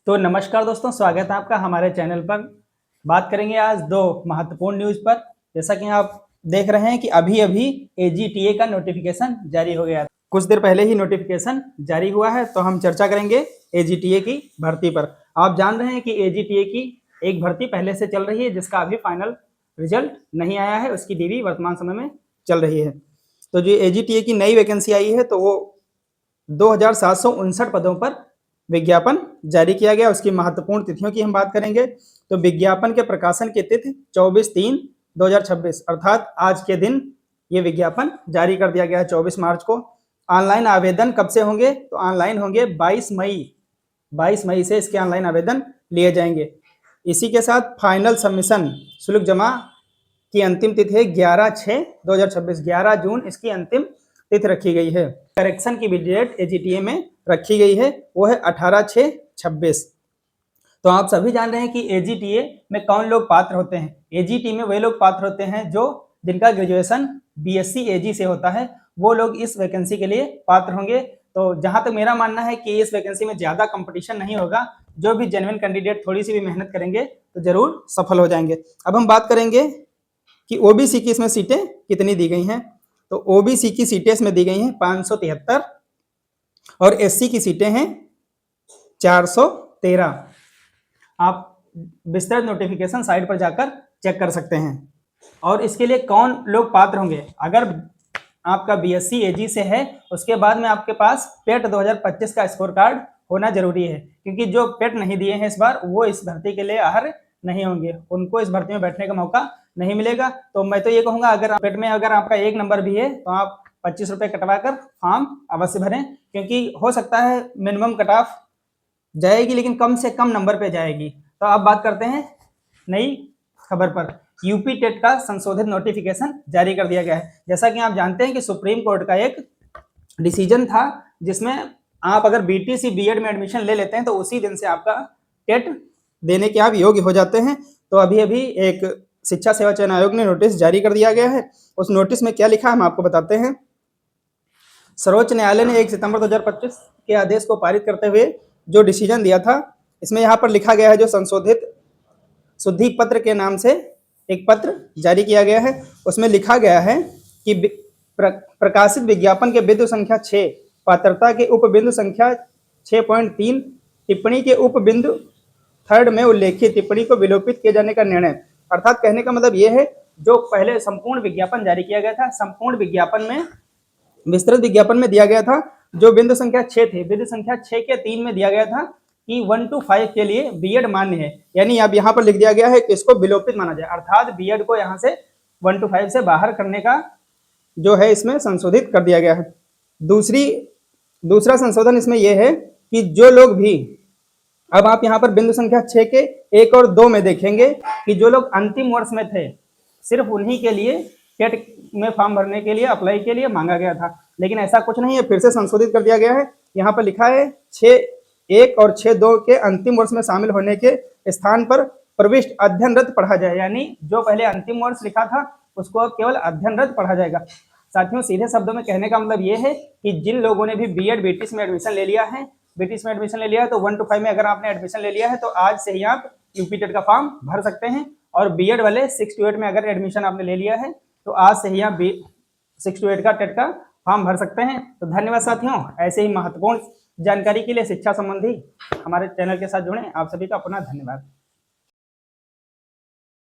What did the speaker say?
तो नमस्कार दोस्तों, स्वागत है आपका हमारे चैनल पर। बात करेंगे आज दो महत्वपूर्ण न्यूज़ पर। जैसा कि आप देख रहे हैं कि अभी अभी एजीटीए का नोटिफिकेशन जारी हो गया। कुछ देर पहले ही नोटिफिकेशन जारी हुआ है, तो हम चर्चा करेंगे एजीटीए की भर्ती पर। आप जान रहे हैं कि एजीटीए की एक भर्ती पहले से चल रही है, जिसका अभी फाइनल रिजल्ट नहीं आया है। उसकी डिग्री वर्तमान समय में चल रही है। तो जो एजीटीए की नई वैकेंसी आई है, तो वो 2759 पदों पर विज्ञापन जारी किया गया। उसकी महत्वपूर्ण तिथियों की हम बात करेंगे तो विज्ञापन के प्रकाशन की तिथि 24/3/2026 अर्थात आज के दिन ये विज्ञापन जारी कर दिया गया है 24 मार्च को। ऑनलाइन आवेदन कब से होंगे? तो ऑनलाइन होंगे 22 मई से इसके ऑनलाइन आवेदन लिए जाएंगे। इसी के साथ फाइनल सबमिशन शुल्क जमा की अंतिम तिथि है 11/6/2026। 11 जून इसकी अंतिम तिथि रखी गई है। करेक्शन की भी डेट एजीटीए में रखी गई है, वो है 18/6/26। तो आप सभी जान रहे हैं कि एजीटीए में कौन लोग पात्र होते हैं। एजीटी में वे लोग पात्र होते हैं जो जिनका ग्रेजुएशन बीएससी एजी से होता है, वो लोग इस वैकेंसी के लिए पात्र होंगे। तो जहां तक मेरा मानना है कि इस वैकेंसी में ज्यादा कंपटीशन नहीं होगा। जो भी जेन्युइन कैंडिडेट थोड़ी सी भी मेहनत करेंगे तो जरूर सफल हो जाएंगे। अब हम बात करेंगे कि ओबीसी की इसमें सीटें कितनी दी गई हैं। तो ओबीसी की सीटें इसमें दी गई हैं 573 और एससी की सीटें हैं 413। आप विस्तृत नोटिफिकेशन साइट पर जाकर चेक कर सकते हैं। और इसके लिए कौन लोग पात्र होंगे? अगर आपका बीएससी एजी से है, उसके बाद में आपके पास पेट 2025 का स्कोर कार्ड होना जरूरी है, क्योंकि जो पेट नहीं दिए हैं इस बार, वो इस भर्ती के लिए अर्ह नहीं होंगे। उनको इस भर्ती में बैठने का मौका नहीं मिलेगा। तो मैं तो ये कहूंगा, अगर पेट में अगर आपका 1 नंबर भी है तो आप 25 रुपये कटवा कर फॉर्म अवश्य भरें, क्योंकि हो सकता है मिनिमम कट ऑफ जाएगी लेकिन कम से कम नंबर पे जाएगी। तो अब बात करते हैं नई खबर पर। यूपी टेट का संशोधित नोटिफिकेशन जारी कर दिया गया है। जैसा कि आप जानते हैं कि सुप्रीम कोर्ट का एक डिसीजन था, जिसमें आप अगर बीटीसी बीएड में एडमिशन ले लेते हैं तो उसी दिन से आपका टेट देने के आप योग्य हो जाते हैं। तो अभी अभी एक शिक्षा सेवा चयन आयोग ने नोटिस जारी कर दिया गया है। उस नोटिस में क्या लिखा है हम आपको बताते हैं। सर्वोच्च न्यायालय ने 1 सितंबर 2025 के आदेश को पारित करते हुए जो डिसीजन दिया था, इसमें यहाँ पर लिखा गया है, जो संशोधित शुद्धि पत्र के नाम से एक पत्र जारी किया गया है, उसमें लिखा गया है कि प्रकाशित विज्ञापन के बिंदु संख्या 6 पात्रता के उपबिंदु संख्या 6.3 टिप्पणी के उपबिंदु 3 में उल्लेखित टिप्पणी को विलोपित किए जाने का निर्णय। अर्थात कहने का मतलब यह है, जो पहले संपूर्ण विज्ञापन जारी किया गया था, संपूर्ण विज्ञापन में विस्तृत विज्ञापन में दिया गया था, जो बिंदु संख्या 6 थे, बिंदु संख्या 6 के 3 में दिया गया था कि 1 to 5 के लिए बीएड मान्य है। यानी अब यहाँ पर लिख दिया गया है कि इसको विलोपित माना जाए, अर्थात बीएड को यहाँ से 1 to 5 से बाहर करने का जो है इसमें संशोधित कर दिया गया है। दूसरा संशोधन इसमें यह है कि जो लोग भी, अब आप यहाँ पर बिंदु संख्या 6 के 1 और 2 में देखेंगे कि जो लोग अंतिम वर्ष में थे, सिर्फ उन्हीं के लिए टेट में फॉर्म भरने के लिए अप्लाई के लिए मांगा गया था, लेकिन ऐसा कुछ नहीं है, फिर से संशोधित कर दिया गया है। यहाँ पर लिखा है 6.1 और 6.2 के अंतिम वर्ष में शामिल होने के स्थान पर प्रविष्ट अध्ययनरत पढ़ा जाए। यानी जो पहले अंतिम वर्ष लिखा था उसको अब केवल अध्ययनरत पढ़ा जाएगा। साथियों, सीधे शब्दों में कहने का मतलब ये है कि जिन लोगों ने भी बीएड बीटीएस में एडमिशन ले लिया है, तो 1 to 5 में अगर आपने एडमिशन ले लिया है तो आज से ही आप यूपी टेट का फॉर्म भर सकते हैं। और बीएड वाले 6 to 8 में अगर एडमिशन आपने ले लिया है तो आज से ही आप 6 to 8 का टेट का फॉर्म भर सकते हैं। तो धन्यवाद साथियों, ऐसे ही महत्वपूर्ण जानकारी के लिए शिक्षा संबंधी हमारे चैनल के साथ जुड़ें। आप सभी का अपना धन्यवाद।